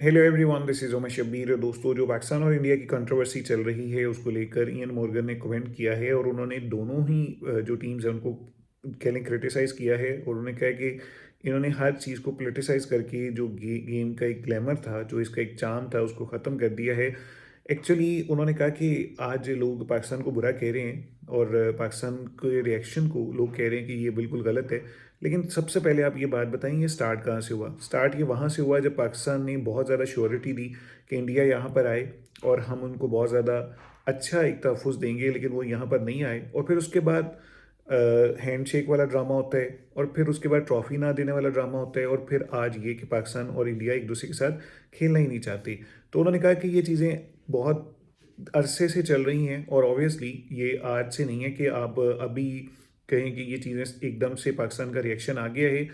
Hello everyone, this is Umesh Shabbir. दोस्तों, जो पाकिस्तान और इंडिया की कंट्रोवर्सी चल रही है उसको लेकर इयन मॉर्गन ने कमेंट किया है और उन्होंने दोनों ही जो टीम्स हैं उनको कह लें क्रिटिसाइज़ किया है। और उन्होंने कहा कि इन्होंने हर चीज़ को पोलिटिसाइज़ करके जो गेम का एक ग्लैमर था, जो इसका एक चार्म था, उसको ख़त्म कर दिया है। एक्चुअली उन्होंने कहा कि आज लोग पाकिस्तान को बुरा कह रहे हैं और पाकिस्तान के रिएक्शन को लोग कह रहे हैं कि ये बिल्कुल गलत है। लेकिन सबसे पहले आप ये बात बताइए, स्टार्ट कहाँ से हुआ? स्टार्ट ये वहाँ से हुआ जब पाकिस्तान ने बहुत ज़्यादा श्योरिटी दी कि इंडिया यहाँ पर आए और हम उनको बहुत ज़्यादा अच्छा एक तहफ़्फ़ुज़ देंगे, लेकिन वो यहाँ पर नहीं आए। और फिर उसके बाद हैंडशेक वाला ड्रामा होता है और फिर उसके बाद ट्रॉफ़ी ना देने वाला ड्रामा होता है और फिर आज ये कि पाकिस्तान और इंडिया एक दूसरे के साथ खेलना ही नहीं चाहते। तो उन्होंने कहा कि ये चीज़ें बहुत अरसे से चल रही हैं और ऑब्वियसली ये आज से नहीं है कि आप अभी कहें कि ये चीज़ें एकदम से पाकिस्तान का रिएक्शन आ गया है।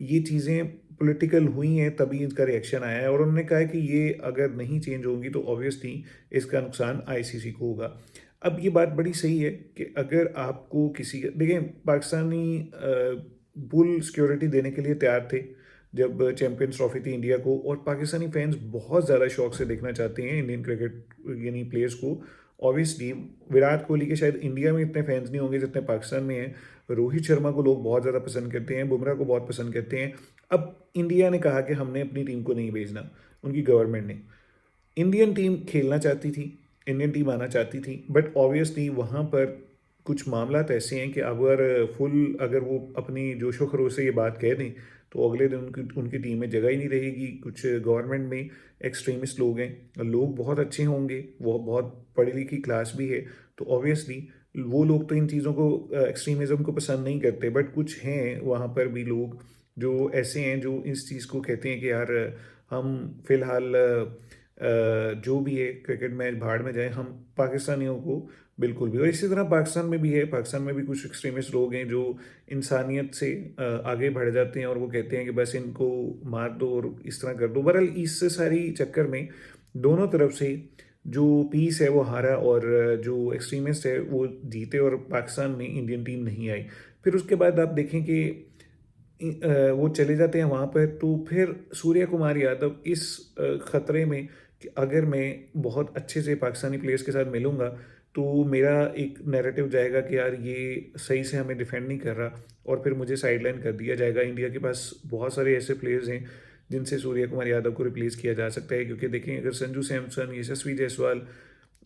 ये चीज़ें पॉलिटिकल हुई हैं तभी इनका रिएक्शन आया है और उन्होंने कहा है कि ये अगर नहीं चेंज होंगी तो ऑब्वियसली इसका नुकसान आईसीसी को होगा। अब ये बात बड़ी सही है कि अगर आपको किसी देखिए, पाकिस्तानी फुल सिक्योरिटी देने के लिए तैयार थे जब चैंपियंस ट्रॉफी थी इंडिया को, और पाकिस्तानी फैंस बहुत ज़्यादा शौक से देखना चाहते हैं इंडियन क्रिकेट यानी प्लेयर्स को। ऑब्वियसली विराट कोहली के शायद इंडिया में इतने फैंस नहीं होंगे जितने पाकिस्तान में हैं। रोहित शर्मा को लोग बहुत ज़्यादा पसंद करते हैं, बुमराह को बहुत पसंद करते हैं। अब इंडिया ने कहा कि हमने अपनी टीम को नहीं भेजना, उनकी गवर्नमेंट ने। इंडियन टीम खेलना चाहती थी, इंडियन टीम आना चाहती थी, बट ऑब्वियसली वहाँ पर कुछ मामलात ऐसे हैं कि अगर वो अपनी जोशो खरोश से ये बात कह दें तो अगले दिन उनकी उनकी टीम में जगह ही नहीं रहेगी। कुछ गवर्नमेंट में एक्सट्रीमिस्ट लोग हैं, लोग बहुत अच्छे होंगे, वो बहुत पढ़ी लिखी क्लास भी है, तो ऑब्वियसली वो लोग तो इन चीज़ों को एक्सट्रीमिज़म को पसंद नहीं करते, बट कुछ हैं वहाँ पर भी लोग जो ऐसे हैं जो इस चीज़ को कहते हैं कि यार हम फ़िलहाल जो भी है क्रिकेट मैच भाड़ में जाए, हम पाकिस्तानियों को बिल्कुल भी। और इसी तरह पाकिस्तान में भी है, पाकिस्तान में भी कुछ एक्सट्रीमिस्ट लोग हैं जो इंसानियत से आगे बढ़ जाते हैं और वो कहते हैं कि बस इनको मार दो और इस तरह कर दो। बहरहाल इस सारी चक्कर में दोनों तरफ से जो पीस है वो हारा और जो एक्सट्रीमिस्ट है वो जीते और पाकिस्तान में इंडियन टीम नहीं आई। फिर उसके बाद आप देखें कि वो चले जाते हैं वहाँ पर, तो फिर सूर्य कुमार यादव इस खतरे में कि अगर मैं बहुत अच्छे से पाकिस्तानी प्लेयर्स के साथ मिलूँगा तो मेरा एक नैरेटिव जाएगा कि यार ये सही से हमें डिफेंड नहीं कर रहा और फिर मुझे साइडलाइन कर दिया जाएगा। इंडिया के पास बहुत सारे ऐसे प्लेयर्स हैं जिनसे सूर्य कुमार यादव को रिप्लेस किया जा सकता है, क्योंकि देखें अगर संजू सैमसन, यशस्वी जायसवाल,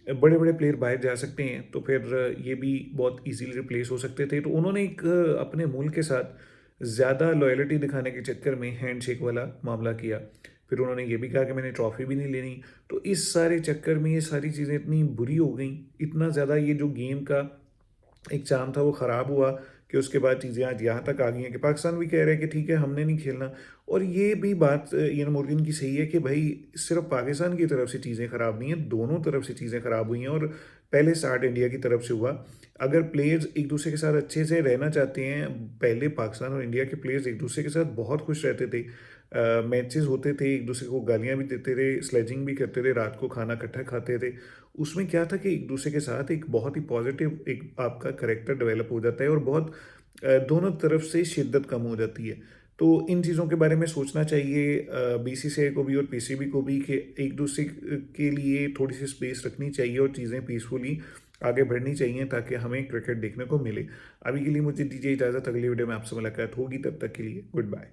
बड़े बड़े प्लेयर बाहर जा सकते हैं तो फिर ये भी बहुत इजीली रिप्लेस हो सकते थे। तो उन्होंने एक अपने मुल्क के साथ ज़्यादा लॉयल्टी दिखाने के चक्कर में हैंडशेक वाला मामला किया। फिर उन्होंने ये भी कहा कि मैंने ट्रॉफ़ी भी नहीं लेनी। तो इस सारे चक्कर में ये सारी चीज़ें इतनी बुरी हो गई, इतना ज़्यादा ये जो गेम का एक चार्म था वो ख़राब हुआ कि उसके बाद चीज़ें आज यहाँ तक आ गई हैं कि पाकिस्तान भी कह रहा है कि ठीक है हमने नहीं खेलना। और ये भी बात इयान मोर्गन की सही है कि भाई सिर्फ पाकिस्तान की तरफ से चीज़ें ख़राब नहीं हैं, दोनों तरफ से चीज़ें ख़राब हुई हैं और पहले स्टार्ट इंडिया की तरफ से हुआ। अगर प्लेयर्स एक दूसरे के साथ अच्छे से रहना चाहते हैं, पहले पाकिस्तान और इंडिया के प्लेयर्स एक दूसरे के साथ बहुत खुश रहते थे। मैचेस होते थे, एक दूसरे को गालियाँ भी देते थे, स्लेजिंग भी करते थे, रात को खाना इकट्ठा खाते थे। उसमें क्या था कि एक दूसरे के साथ एक बहुत ही पॉजिटिव एक आपका करैक्टर डेवलप हो जाता है और बहुत दोनों तरफ से शिद्दत कम हो जाती है। तो इन चीज़ों के बारे में सोचना चाहिए बीसीसीआई को भी और पीसीबी को भी कि एक दूसरे के लिए थोड़ी सी स्पेस रखनी चाहिए और चीज़ें पीसफुली आगे बढ़नी चाहिए ताकि हमें क्रिकेट देखने को मिले। अभी के लिए मुझे दीजिए इजाज़त, अगली वीडियो में आपसे मुलाकात होगी, तब तक के लिए गुड बाय।